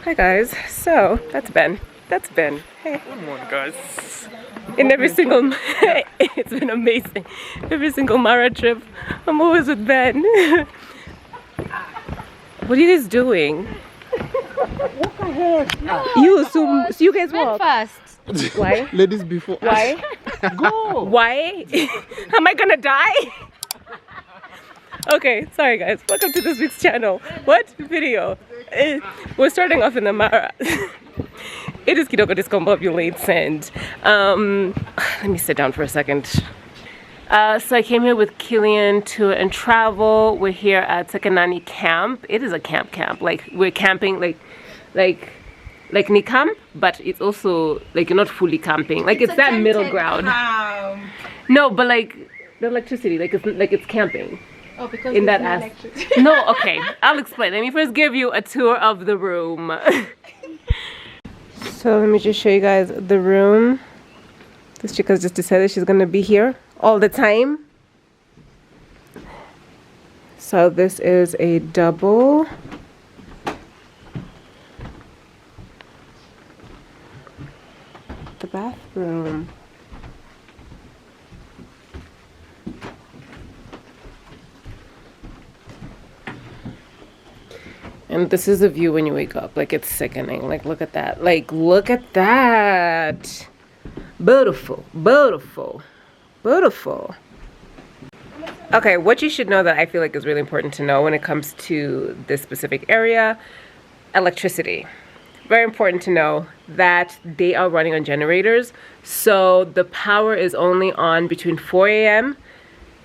Hi guys, so that's Ben. Hey. Good morning, guys. In every single, it's been amazing. Every single Mara trip, I'm always with Ben. What are you guys doing? Walk ahead. So you guys walk. First. Why? Ladies before. Why? Go. Why? Am I gonna die? Okay, sorry guys. Welcome to this week's channel. What video? We're starting off in the Mara. It is Kidogo Discombobulates and let me sit down for a second. So I came here with Kilian Tour and Travel. We're here at Sekenani Camp. It is a camp. Like we're camping like Nikam, but it's also like you're not fully camping. Like it's that middle ground. No, but like the electricity, like it's camping. Oh, because in that aspect. No, okay. I'll explain. Let me first give you a tour of the room. So let me just show you guys the room. This chick has just decided she's gonna be here all the time. So this is a double. The bathroom. And this is the view when you wake up. Like, it's sickening. Like, look at that. Like, look at that. Beautiful. Okay, what you should know that I feel like is really important to know when it comes to this specific area, electricity. Very important to know that they are running on generators. So the power is only on between 4 a.m.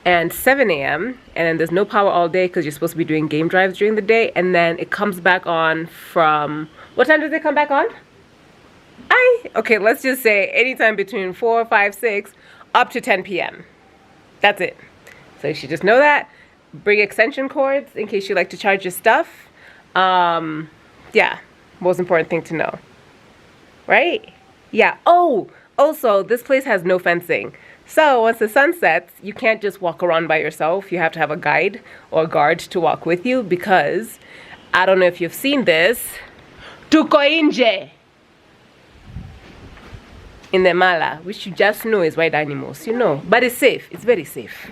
and 7 a.m. and then there's no power all day because you're supposed to be doing game drives during the day, and then it comes back on from, what time does it come back on? Okay, let's just say anytime between 4, 5, 6 up to 10 p.m. That's it. So you should just know that. Bring extension cords in case you like to charge your stuff. Yeah, most important thing to know, right? Yeah. Oh, also this place has no fencing. So once the sun sets, you can't just walk around by yourself. You have to have a guide or a guard to walk with you, because I don't know if you've seen this. Tuko inje in the Mala, which you just know is wild animals, you know. But it's safe. It's very safe.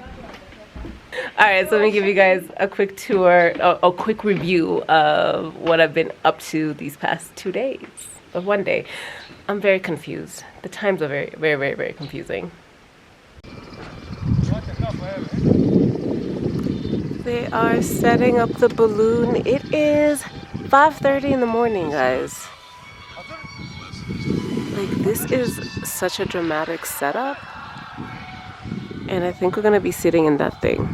Alright, so let me give you guys a quick tour, a quick review of what I've been up to these past 2 days, or 1 day. I'm very confused. The times are very confusing. They are setting up the balloon. It is 5:30 in the morning, guys. Like, this is such a dramatic setup. And I think we're gonna be sitting in that thing.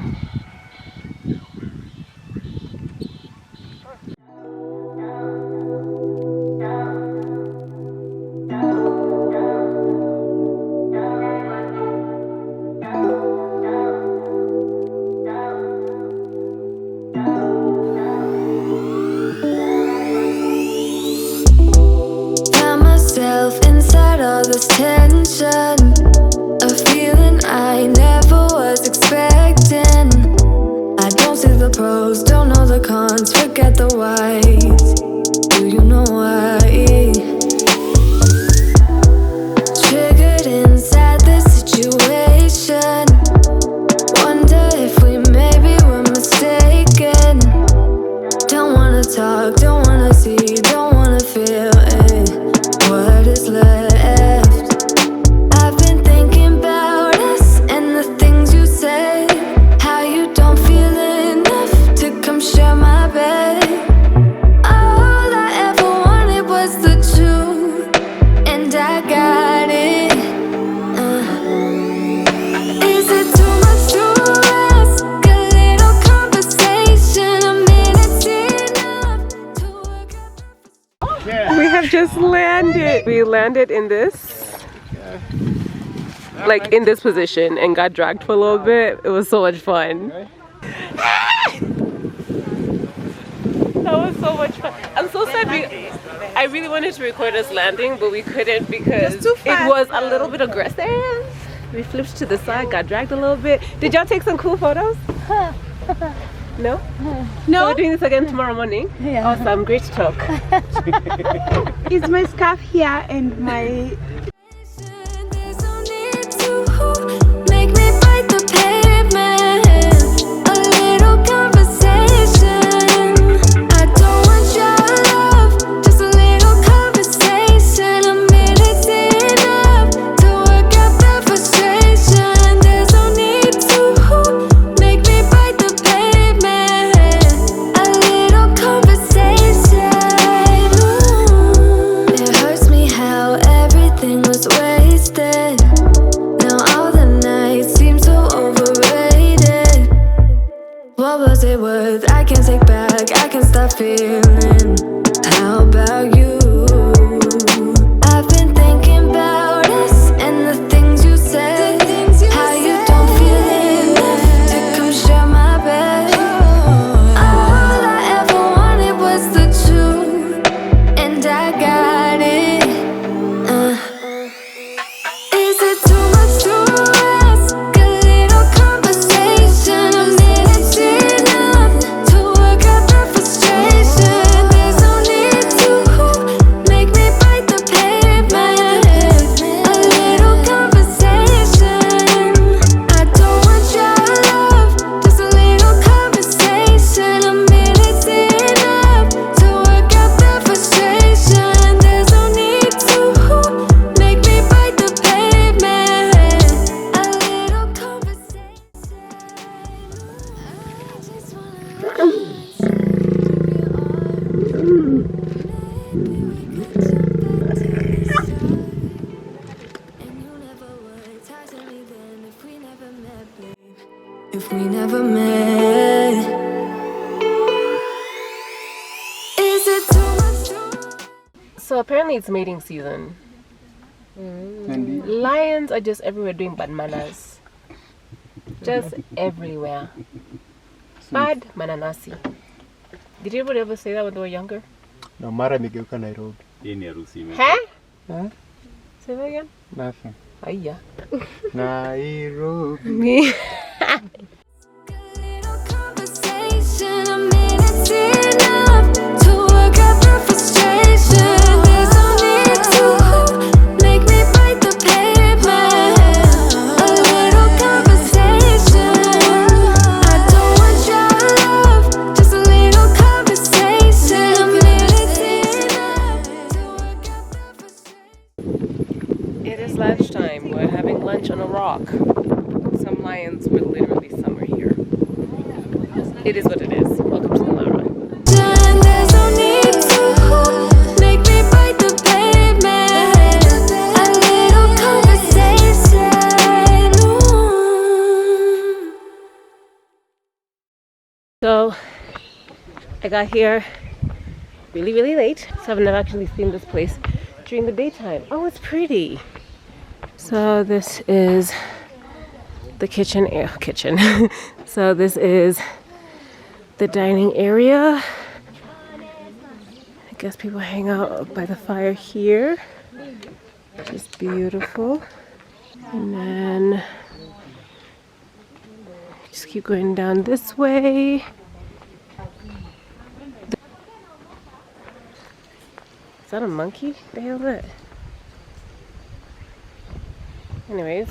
Inside all this tension, a feeling I never was expecting. I don't see the pros, don't know the cons, forget the whys. Do you know why? Triggered inside this situation. Wonder if we maybe were mistaken. Don't wanna talk, don't wanna see, don't wanna feel it. What is left? I've been thinking about us and the things you say. How you don't feel enough to come share my bed. All I ever wanted was the truth, and I got it. Is it too much to ask? A little conversation, a minute's enough to work out. We have just landed. We landed in this, like in this position, and got dragged for a little bit. It was so much fun. That was so much fun. I'm so sad I really wanted to record us landing, but we couldn't because it was a little bit aggressive. We flipped to the side, got dragged a little bit. Did y'all take some cool photos? No? No? So we're doing this again tomorrow morning? Yeah. Awesome, great to talk. It's my scarf here and my... There's no need to make me bite the pavement. A little conversation. I don't want your love, just a little conversation. A minute's enough to work out the frustration. There's no need to make me bite the pavement. A little conversation. It hurts me how everything was wasted. Now all the nights seem so overrated. What was it worth? I can't take back, I can't stop feeling. How about you? I've been thinking about us and the things you said. How you don't feel enough to come share my bed. All I ever wanted was the truth, and I got it. Is it too much to ask? A little conversation, a minute's enough to work out the frustration. There's no need to make me bite the pavement. A little conversation. I don't want your love, just a little conversation. A minute's enough to work out the frustration. There's no need to make me bite the pavement. A little conversation. I just wanna maybe we could jump back to the start. And you never would talk to me then if we never met, babe. If we never met. Is it too much to... So apparently it's mating season. Kendi. Lions are just everywhere doing bad manners. Just everywhere. Bad mananasi. Did anybody ever say that when they were younger? Na mara imegeuka Nairobi. Hii ni harusi ime- Huh? Huh? Say that again? Nothing. Aya. Nairobi. Me. A little conversation, a minute's enough to work out the frustration. There's no need to make me bite the pavement. A little conversation. I don't want your love, just a little conversation. A minute's enough to work out the frustration. It is lunchtime. We're having lunch on a rock. Some lions were literally summer here. It is what it is. Welcome to the Mara. There's no need to make me bite the pavement. A little conversation. So I got here really late, so I've never actually seen this place during the daytime. Oh, it's pretty. So this is the kitchen. So this is the dining area. I guess people hang out by the fire here, which is beautiful. And then just keep going down this way. Is that a monkey? The hell is that? Anyways.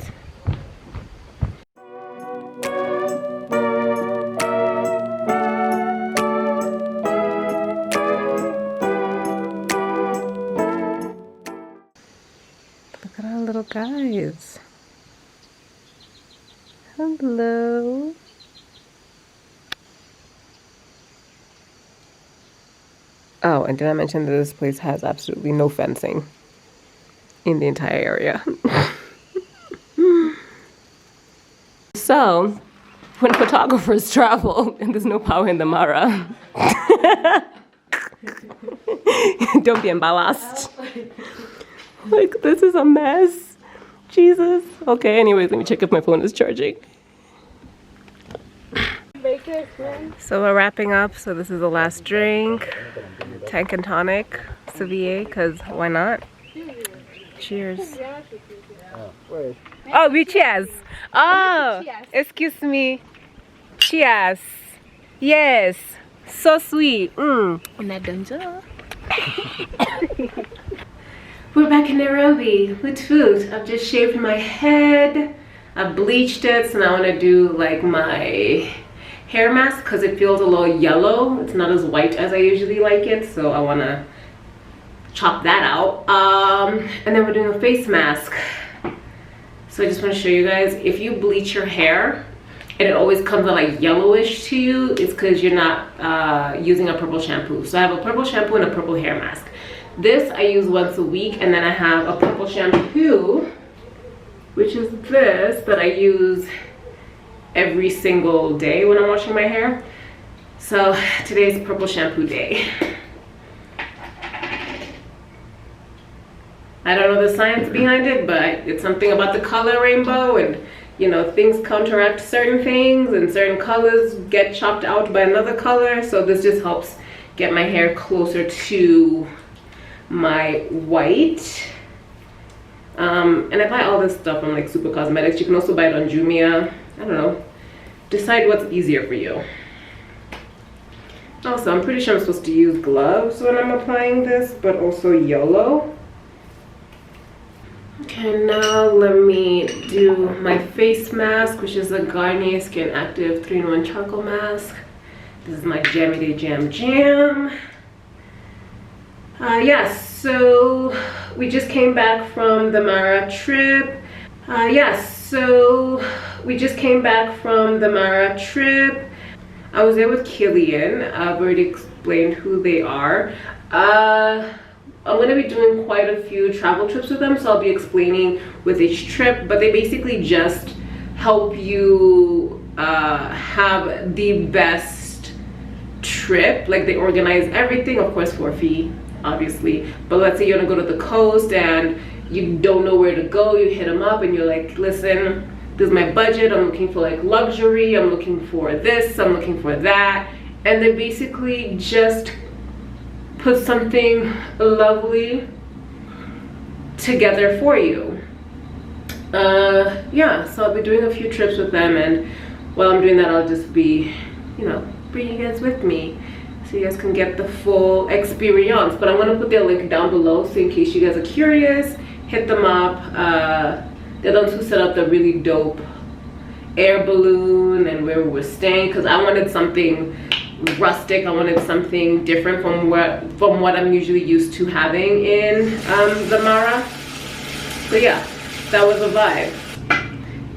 Look at our little guys. Hello. Oh, and did I mention that this place has absolutely no fencing in the entire area? So, when photographers travel and there's no power in the Mara, don't be embarrassed. Like, this is a mess. Jesus. Okay, anyways, let me check if my phone is charging. So we're wrapping up. So this is the last drink. Tank and tonic. Savier, because why not? Cheers. Oh, we cheers. Oh, excuse me. Cheers. Yes, so sweet. Una donjo. We're back in Nairobi with food. I've just shaved my head. I've bleached it, so now I want to do like my hair mask because it feels a little yellow. It's not as white as I usually like it, so I want to chop that out. And then we're doing a face mask. So I just want to show you guys, if you bleach your hair and it always comes out like yellowish to you, it's because you're not using a purple shampoo. So I have a purple shampoo and a purple hair mask. This I use once a week, and then I have a purple shampoo, which is this, that I use every single day when I'm washing my hair. So today's purple shampoo day. I don't know the science behind it, but it's something about the color rainbow, and you know, things counteract certain things and certain colors get chopped out by another color. So this just helps get my hair closer to my white. And I buy all this stuff from like Super Cosmetics. You can also buy it on Jumia. I don't know. Decide what's easier for you. Also, I'm pretty sure I'm supposed to use gloves when I'm applying this, but also YOLO. Okay, now let me do my face mask, which is a Garnier Skin Active 3-in-1 Charcoal Mask. This is my Jammy Day Jam Jam. Yes, so we just came back from the Mara trip. I was there with Kilian. I've already explained who they are. I'm going to be doing quite a few travel trips with them, so I'll be explaining with each trip, but they basically just help you have the best trip. Like, they organize everything, of course, for a fee, obviously, but let's say you want to go to the coast and you don't know where to go. You hit them up and you're like, listen, this is my budget, I'm looking for like luxury, I'm looking for this, I'm looking for that, and they basically just put something lovely together for you. Yeah, so I'll be doing a few trips with them, and while I'm doing that, I'll just be, you know, bringing you guys with me so you guys can get the full experience. But I'm gonna put their link down below, so in case you guys are curious, hit them up. They're the ones who set up the really dope air balloon and where we were staying, because I wanted something rustic. I wanted something different from what I'm usually used to having in the Mara. So yeah, that was a vibe.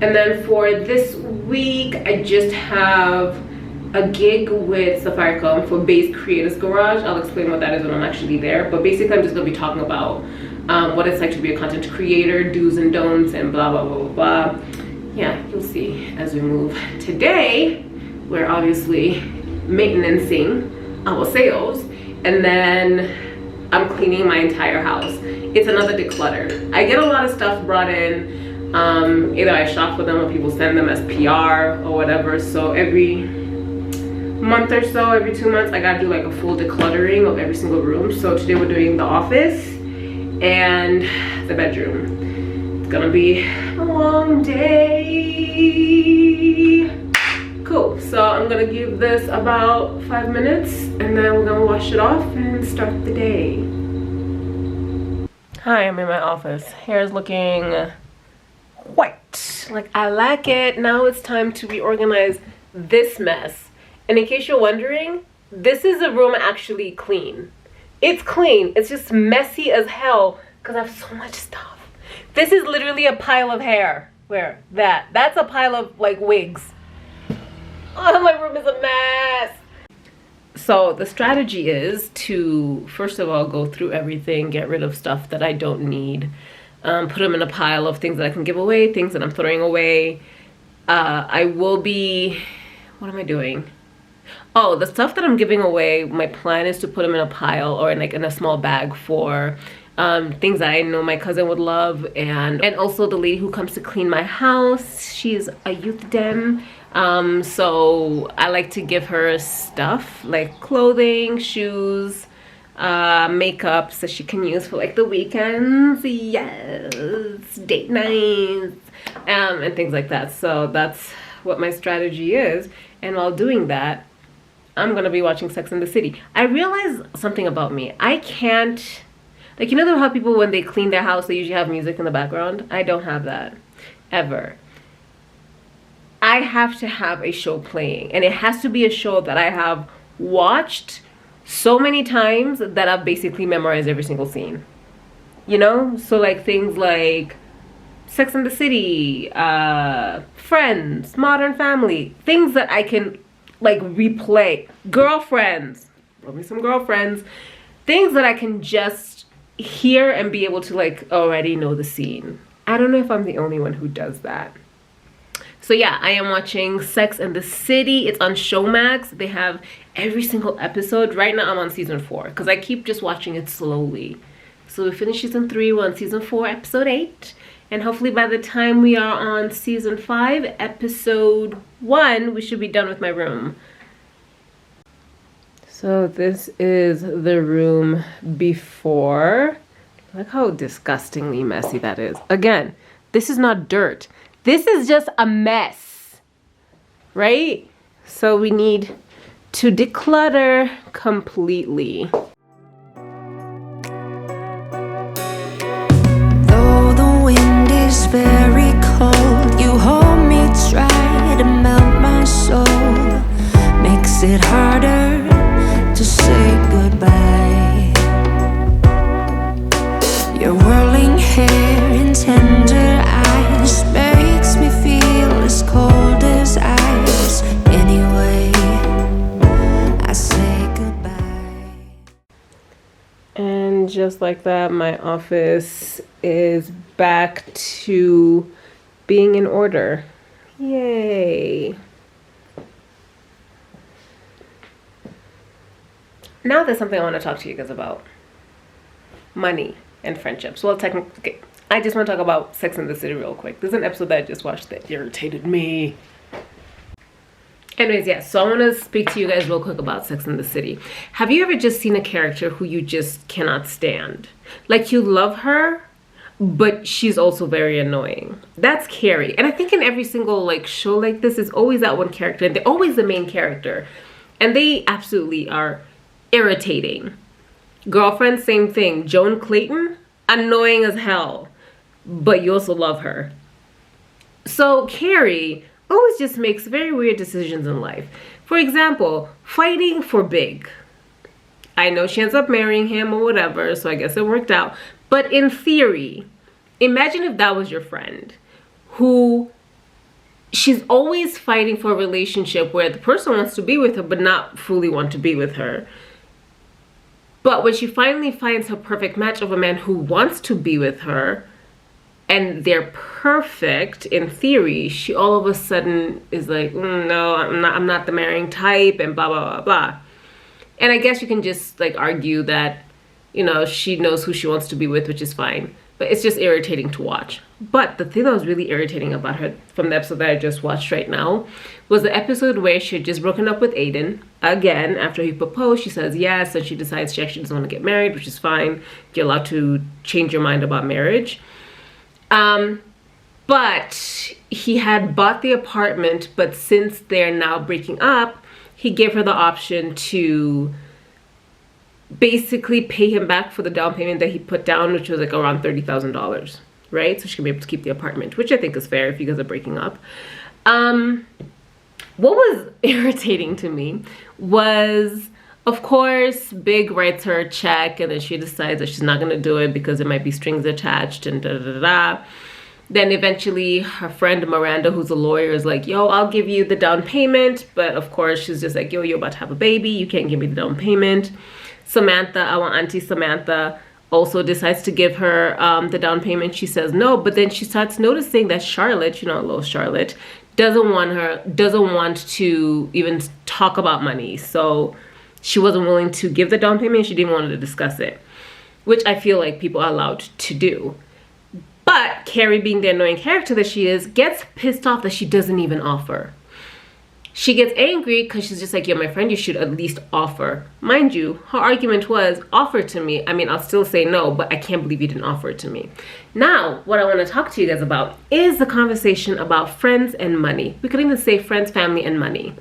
And then for this week, I just have a gig with Safaricom for Base Creators Garage. I'll explain what that is when I'm actually there, but basically I'm just going to be talking about what it's like to be a content creator, do's and don'ts, and blah blah blah blah blah. Yeah, you'll see as we move. Today we're obviously maintaining our sales, and then I'm cleaning my entire house. It's another declutter. I get a lot of stuff brought in, either I shop for them or people send them as PR or whatever, so every month or so, every 2 months, I gotta do like a full decluttering of every single room. So today we're doing the office and the bedroom. It's gonna be a long day. Cool, so I'm gonna give this about 5 minutes, and then we're gonna wash it off and start the day. Hi, I'm in my office. Hair is looking white. Like, I like it. Now it's time to reorganize this mess. And in case you're wondering, this is a room actually clean. It's clean. It's just messy as hell because I have so much stuff. This is literally a pile of hair. Where? That. That's a pile of like wigs. Oh, my room is a mess. So the strategy is to, first of all, go through everything, get rid of stuff that I don't need, put them in a pile of things that I can give away, things that I'm throwing away. I will be, what am I doing? Oh, the stuff that I'm giving away, my plan is to put them in a pile or in a small bag for things that I know my cousin would love, and also the lady who comes to clean my house. She's a youth dem, so I like to give her stuff like clothing, shoes, makeup, so she can use for like the weekends, yes, date nights, and things like that. So that's what my strategy is. And while doing that, I'm gonna be watching Sex and the City. I realized something about me. I can't, like, you know how people, when they clean their house, they usually have music in the background? I don't have that, ever. I have to have a show playing, and it has to be a show that I have watched so many times that I've basically memorized every single scene. You know? So like things like Sex and the City, Friends, Modern Family, things that I can like replay. Girlfriends, love me some Girlfriends. Things that I can just hear and be able to like already know the scene. I don't know if I'm the only one who does that. So yeah, I am watching Sex and the City. It's on Showmax. They have every single episode. Right now I'm on season 4 because I keep just watching it slowly. So we finished season 3, we're on season 4, episode 8. And hopefully by the time we are on season 5, episode 1, we should be done with my room. So this is the room before. Look how disgustingly messy that is. Again, this is not dirt. This is just a mess, right? So we need to declutter completely. Though the wind is very cold, you hold me, try to melt my soul. Makes it harder to say goodbye. Your whirling hair and tender eyes makes me feel as cold as ice. Anyway, I say goodbye. And just like that, my office is back to being in order. Yay. Now there's something I want to talk to you guys about. Money and friendships. Well, technically, I just want to talk about Sex and the City real quick. There's an episode that I just watched that irritated me. Anyways, yes, so I want to speak to you guys real quick about Sex and the City. Have you ever just seen a character who you just cannot stand? Like, you love her, but she's also very annoying. That's Carrie. And I think in every single like show like this, is always that one character, and they're always the main character. And they absolutely are irritating. Girlfriend, same thing. Joan Clayton, annoying as hell, but you also love her. So Carrie always just makes very weird decisions in life. For example, fighting for Big. I know she ends up marrying him or whatever, so I guess it worked out. But in theory, imagine if that was your friend who she's always fighting for a relationship where the person wants to be with her but not fully want to be with her. But when she finally finds her perfect match of a man who wants to be with her, and they're perfect in theory, she all of a sudden is like, no, I'm not the marrying type, and blah, blah, blah, blah. And I guess you can just like argue that, you know, she knows who she wants to be with, which is fine. But it's just irritating to watch. But the thing that was really irritating about her from the episode that I just watched right now was the episode where she had just broken up with Aiden. Again, after he proposed, she says yes, and she decides she actually doesn't want to get married, which is fine. You're allowed to change your mind about marriage. But he had bought the apartment, but since they're now breaking up, he gave her the option to basically pay him back for the down payment that he put down, which was like around $30,000, right? So she can be able to keep the apartment, which I think is fair if you guys are breaking up. What was irritating to me was, of course, Big writes her a check and then she decides that she's not going to do it because there might be strings attached and da da da da. Then eventually her friend Miranda, who's a lawyer, is like, yo, I'll give you the down payment. But of course, she's just like, yo, you're about to have a baby. You can't give me the down payment. Samantha, our auntie Samantha, also decides to give her the down payment. She says no, but then she starts noticing that Charlotte, you know, little Charlotte, doesn't want to even talk about money. So she wasn't willing to give the down payment. She didn't want to discuss it, which I feel like people are allowed to do. But Carrie, being the annoying character that she is, gets pissed off that she doesn't even offer. She gets angry because she's just like, yo, my friend, you should at least offer. Mind you, her argument was, offer to me. I mean, I'll still say no, but I can't believe you didn't offer it to me. Now, what I want to talk to you guys about is the conversation about friends and money. We could even say friends, family, and money.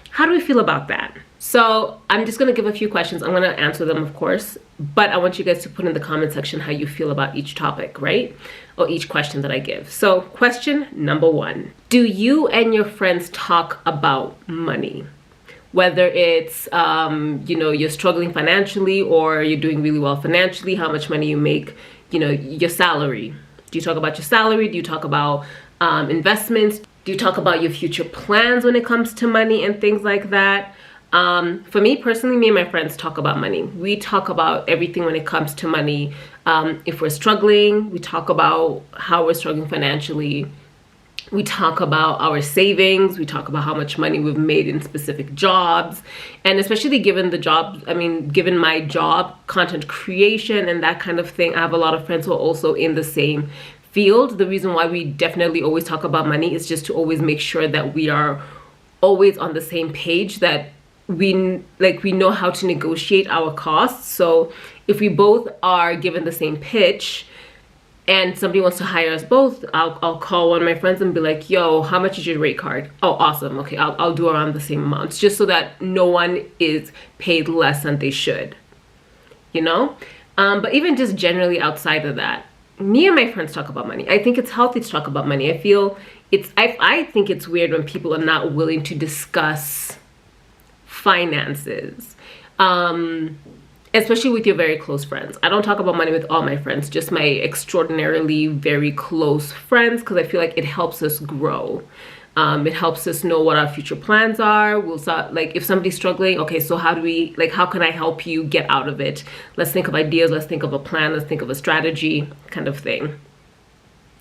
How do we feel about that? So I'm just going to give a few questions. I'm going to answer them, of course, but I want you guys to put in the comment section how you feel about each topic, right? Or each question that I give. So question number 1, do you and your friends talk about money? Whether it's, you're struggling financially or you're doing really well financially, how much money you make, your salary. Do you talk about your salary? Do you talk about investments? Do you talk about your future plans when it comes to money and things like that? For me personally, me and my friends talk about money. We talk about everything when it comes to money. If we're struggling, we talk about how we're struggling financially. We talk about our savings. We talk about how much money we've made in specific jobs. And especially given given my job, content creation and that kind of thing, I have a lot of friends who are also in the same field. The reason why we definitely always talk about money is just to always make sure that we are always on the same page, that we know how to negotiate our costs. So if we both are given the same pitch and somebody wants to hire us both, I'll call one of my friends and be like, yo, how much is your rate card? Oh, awesome. Okay, I'll do around the same amount, just so that no one is paid less than they should, But even just generally outside of that, me and my friends talk about money. I think it's healthy to talk about money. I think it's weird when people are not willing to discuss finances. Especially with your very close friends. I don't talk about money with all my friends, just my extraordinarily very close friends, because I feel like it helps us grow. It helps us know what our future plans are. We'll start, if somebody's struggling, okay, so how can I help you get out of it? Let's think of ideas, let's think of a plan, let's think of a strategy, kind of thing.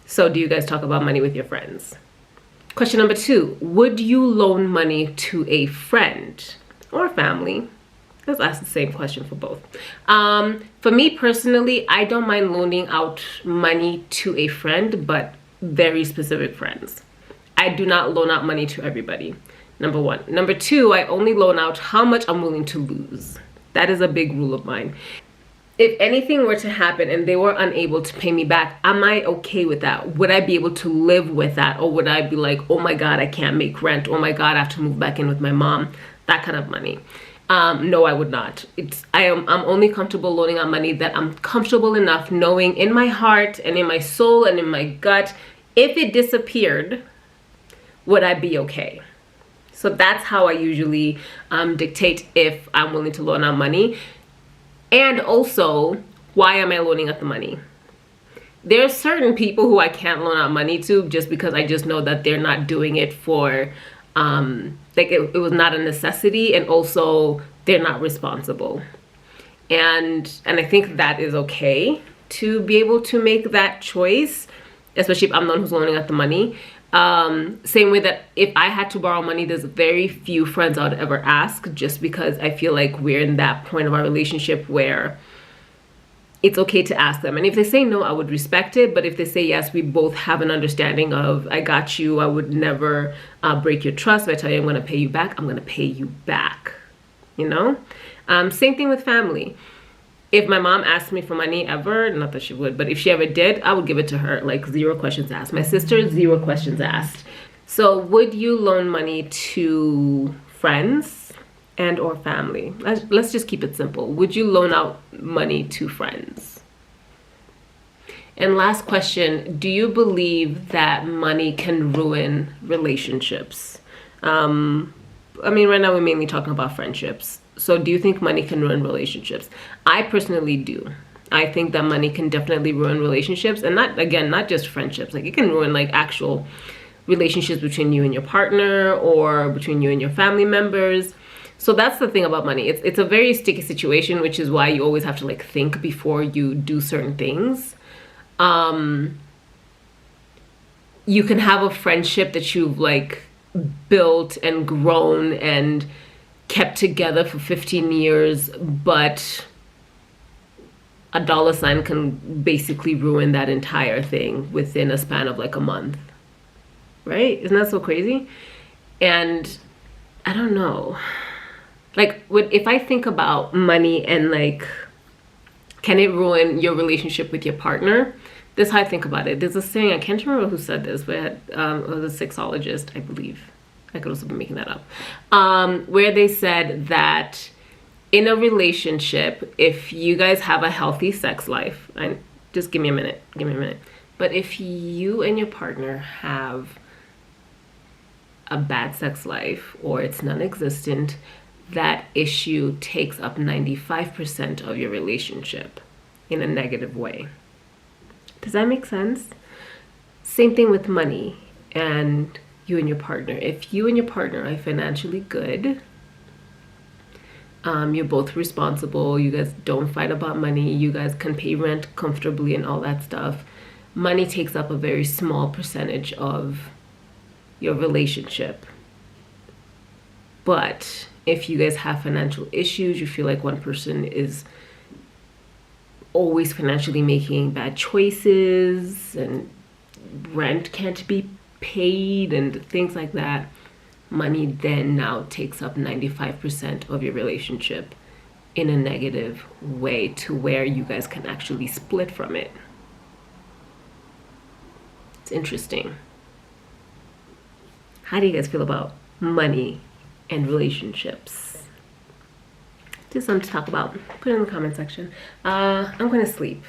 So do you guys talk about money with your friends? Question number 2, would you loan money to a friend or family? Let's ask the same question for both. For me personally, I don't mind loaning out money to a friend, but very specific friends. I do not loan out money to everybody, number 1. Number 2, I only loan out how much I'm willing to lose. That is a big rule of mine. If anything were to happen and they were unable to pay me back, am I okay with that? Would I be able to live with that? Or would I be like, oh my God, I can't make rent. Oh my God, I have to move back in with my mom. That kind of money. No, I would not. I'm only comfortable loaning out money that I'm comfortable enough knowing in my heart and in my soul and in my gut, if it disappeared, would I be okay? So that's how I usually dictate if I'm willing to loan out money. And also, why am I loaning out the money? There are certain people who I can't loan out money to just because I just know that they're not doing it for it was not a necessity, and also they're not responsible. And I think that is okay to be able to make that choice, especially if I'm the one who's loaning out the money. Same way that if I had to borrow money, there's very few friends I would ever ask, just because I feel like we're in that point of our relationship where it's okay to ask them. And if they say no, I would respect it. But if they say yes, we both have an understanding of, I got you. I would never break your trust. If I tell you I'm going to pay you back, I'm going to pay you back. Same thing with family. If my mom asked me for money ever, not that she would, but if she ever did, I would give it to her, 0 questions asked. My sister, 0 questions asked. So would you loan money to friends and or family? Let's just keep it simple. Would you loan out money to friends? And last question, do you believe that money can ruin relationships? Right now we're mainly talking about friendships. So do you think money can ruin relationships? I personally do. I think that money can definitely ruin relationships, and not just friendships. It can ruin actual relationships between you and your partner, or between you and your family members. So that's the thing about money. It's a very sticky situation, which is why you always have to think before you do certain things. You can have a friendship that you've built and grown and kept together for 15 years, but a dollar sign can basically ruin that entire thing within a span of a month. Right? Isn't that so crazy? And I don't know. If I think about money and can it ruin your relationship with your partner? This is how I think about it. There's a saying, I can't remember who said this, but it was a sexologist, I believe. I could also be making that up, where they said that in a relationship, if you guys have a healthy sex life, and just give me a minute, but if you and your partner have a bad sex life or it's non-existent, that issue takes up 95% of your relationship in a negative way. Does that make sense? Same thing with money and you and your partner. If you and your partner are financially good, you're both responsible, you guys don't fight about money, you guys can pay rent comfortably and all that stuff, money takes up a very small percentage of your relationship. But if you guys have financial issues, you feel like one person is always financially making bad choices and rent can't be paid and things like that, money then now takes up 95% of your relationship in a negative way to where you guys can actually split from it. It's interesting. How do you guys feel about money and relationships? Just something to talk about. Put it in the comment section. I'm gonna sleep.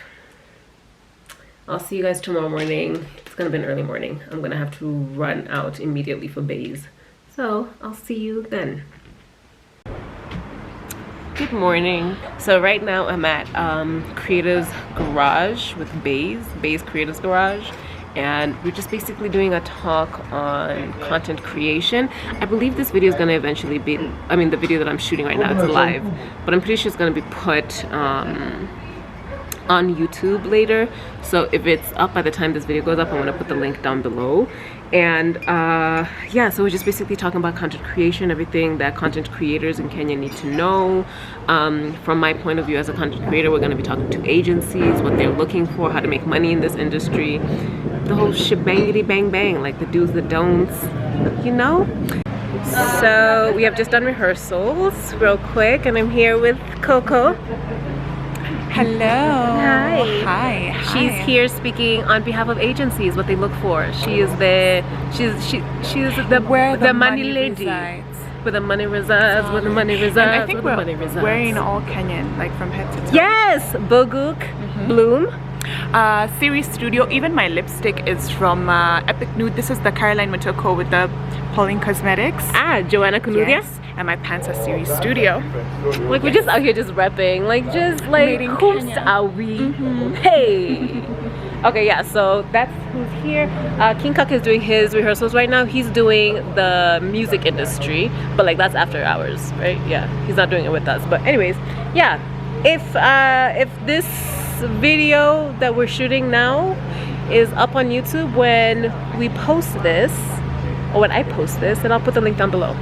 I'll see you guys tomorrow morning. It's gonna be an early morning. I'm gonna have to run out immediately for bays. So I'll see you then. Good morning. So right now I'm at Creative's Garage with Bays Creative's Garage. And we're just basically doing a talk on content creation. I believe this video is going to eventually be, I mean the video that I'm shooting right now, it's live, but I'm pretty sure it's going to be put on YouTube later. So if it's up by the time this video goes up, I'm going to put the link down below. And yeah, so we're just basically talking about content creation, everything that content creators in Kenya need to know. From my point of view as a content creator, we're going to be talking to agencies, what they're looking for, how to make money in this industry, the whole shebangity bang bang, like the do's, the don'ts, you know? So we have just done rehearsals real quick, and I'm here with Coco. Hello. Hi. Hi. She's here speaking on behalf of agencies, what they look for. She is the Where the money lady. resides. Where the money resides, where the money resides, And I think where we're the money resides. wearing all Kenyan, like from head to toe. Yes, Boguk, Bloom. Series Studio. Even my lipstick is from Epic Nude. This is the Caroline Motoko with the Pauline Cosmetics. Ah, Joanna Kanudia. Yes. And my pants are Series Studio. Like we're just out here just repping, like just like Made in who's Kenya. are we? Hey. Okay, yeah. So that's who's here. King Kak is doing his rehearsals right now. He's doing the music industry, but like that's after hours, right? Yeah. He's not doing it with us. But anyways, yeah. If this video that we're shooting now is up on YouTube when we post this, or when I post this, then I'll put the link down below.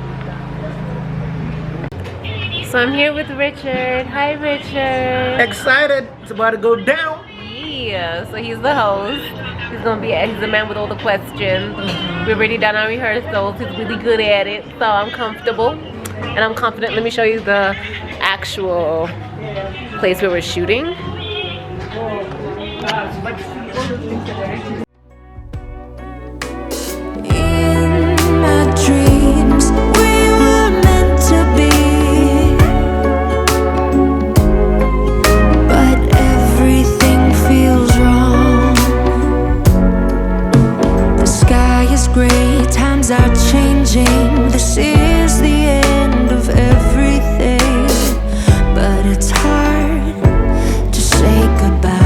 So I'm here with Richard. Hi, Richard. Excited! It's about to go down! Yeah, so he's the host. He's the man with all the questions. We've already done our rehearsals. He's really good at it, so I'm comfortable and I'm confident. Let me show you the actual place where we're shooting. In my dreams, we were meant to be, but everything feels wrong. The sky is gray, times are changing. This is the end of everything, but it's hard to say goodbye.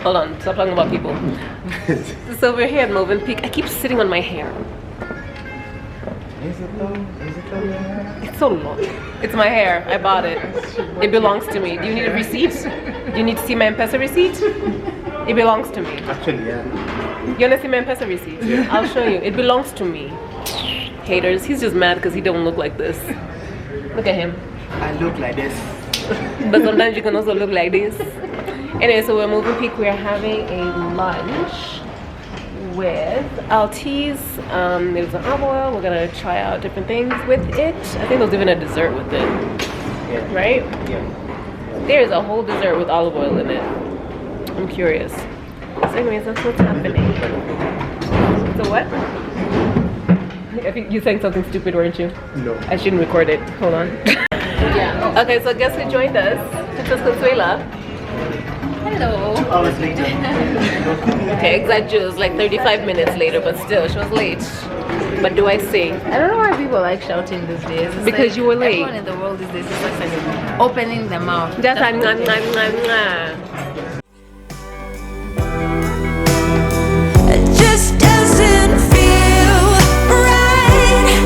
Hold on, stop talking about people. So we're here at Movenpeak. I keep sitting on my hair. Is it though? It's so long. It's my hair. I bought it. It belongs to me. Do you need a receipt? Do you need to see my M-Pesa receipt? It belongs to me. Actually, yeah. You want to see my M-Pesa receipt? Yeah. I'll show you. It belongs to me. Haters. He's just mad because he don't look like this. Look at him. I look like this. But sometimes you can also look like this. Anyway, so we're moving peak. We're having a lunch with Alti's. There's an olive oil. We're gonna try out different things with it. I think there's even a dessert with it. Yeah. Right? Yeah. There's a whole dessert with olive oil in it. I'm curious. So anyways, that's what's happening. So what? I think you saying something stupid, weren't you? No. I shouldn't record it. Hold on. Yeah. Okay, so guess who joined us? Princess Consuela. Hello. I was late. Okay, exactly. It was like 35 minutes later, but still, she was late. But do I sing? I don't know why people like shouting these days. It's Because like you were late. Everyone in the world these days is like opening their mouth. Just a mwah, mwah, mwah, mwah. It just doesn't feel right.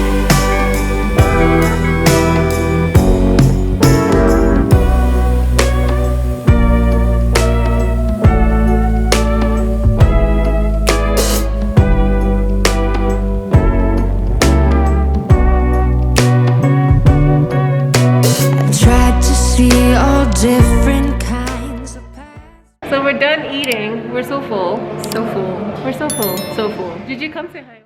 I've tried to see all different kinds of paths. So we're done eating. We're so full. So full. We're so full. So full. Did you come say hi?